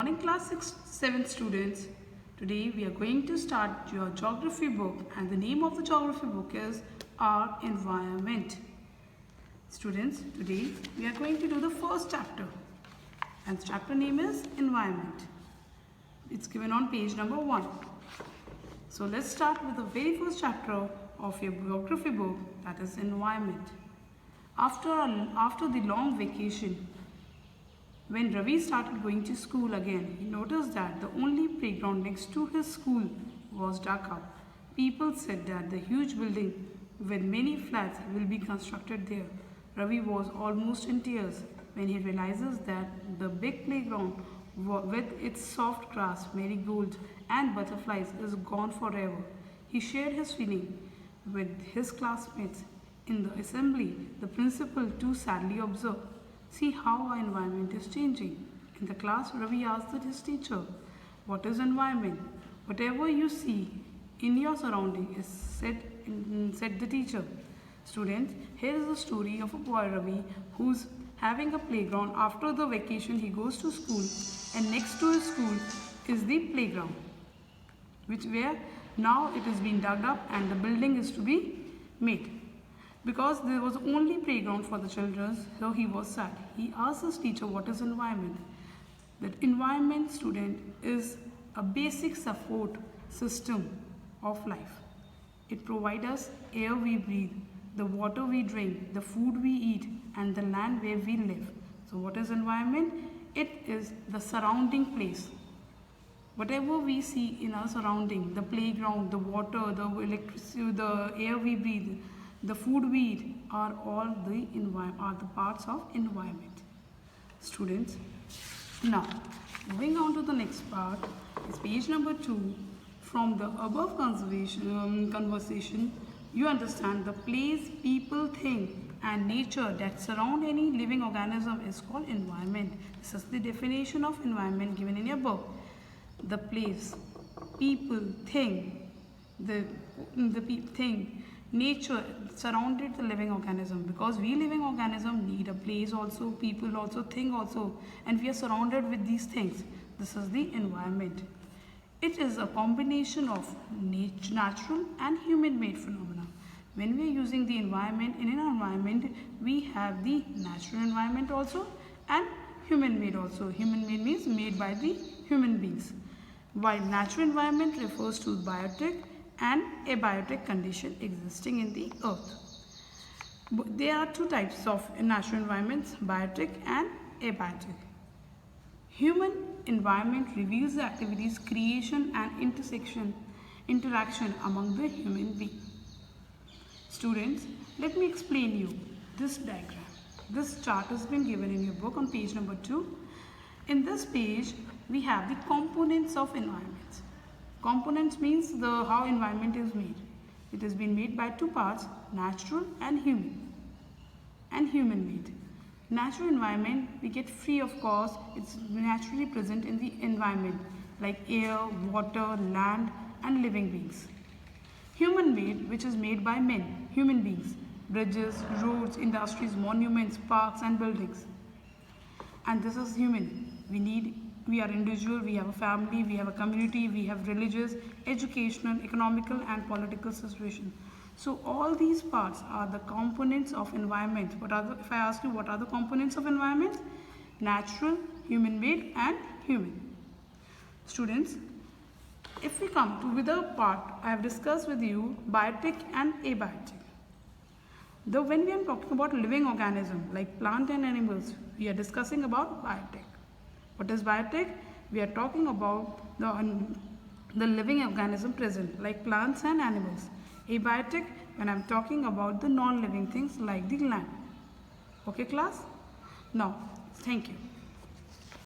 Morning class 7 students. Today we are going to start your geography book, and the name of the geography book is Our Environment. Students, today we are going to do the first chapter, and the chapter name is Environment. It's given on page number 1. So let's start with the very first chapter of your geography book, that is Environment. After the long vacation, when Ravi started going to school again, he noticed that the only playground next to his school was dug up. People said that the huge building with many flats will be constructed there. Ravi was almost in tears when he realizes that the big playground with its soft grass, marigolds and butterflies is gone forever. He shared his feeling with his classmates. In the assembly, the principal too sadly observed, "See how our environment is changing." In the class, Ravi asked his teacher, "What is environment?" "Whatever you see in your surrounding is," said the teacher. Students, here is the story of a boy Ravi who's having a playground. After the vacation, he goes to school, and next to his school is the playground, where now it is being dug up and the building is to be made. Because there was only playground for the children, so he was sad. He asked his teacher, "What is environment?" That environment, student, is a basic support system of life. It provides us air we breathe, the water we drink, the food we eat, and the land where we live. So what is environment? It is the surrounding place. Whatever we see in our surrounding, the playground, the water, the electricity, the air we breathe, the food we eat are all the parts of environment. Students, now moving on to the next part is page number 2. From the above conversation, you understand the place, people, thing and nature that surround any living organism is called environment. This is the definition of environment given in your book. The place, people, thing, thing, nature surrounded the living organism, because we living organism need a place also, people also, thing also, and we are surrounded with these things. This is the environment. It is a combination of natural and human-made phenomena. When we are using the environment, in an environment we have the natural environment also and human-made also. Human-made means made by the human beings, while natural environment refers to biotic and abiotic condition existing in the earth. There are two types of natural environments, biotic and abiotic. Human environment reveals the activities, creation and interaction among the human being. Students, let me explain you this diagram. This chart has been given in your book on page number 2. In this page, we have the components of environments. Components means how environment is made. It has been made by two parts, natural and human made. Natural environment we get free of cost. It's naturally present in the environment like air, water, land and living beings. Human made, which is made by men, human beings, bridges, roads, industries, monuments, parks and buildings. And this is human. We are individual, we have a family, we have a community, we have religious, educational, economical and political situation. So all these parts are the components of environment. If I ask you what are the components of environment? Natural, human made and human. Students, if we come to the part I have discussed with you, biotic and abiotic. When we are talking about living organism like plant and animals, we are discussing about biotic. What is biotic? We are talking about the living organism present like plants and animals. Abiotic, when I am talking about the non-living things like the land. Okay class? Now, thank you.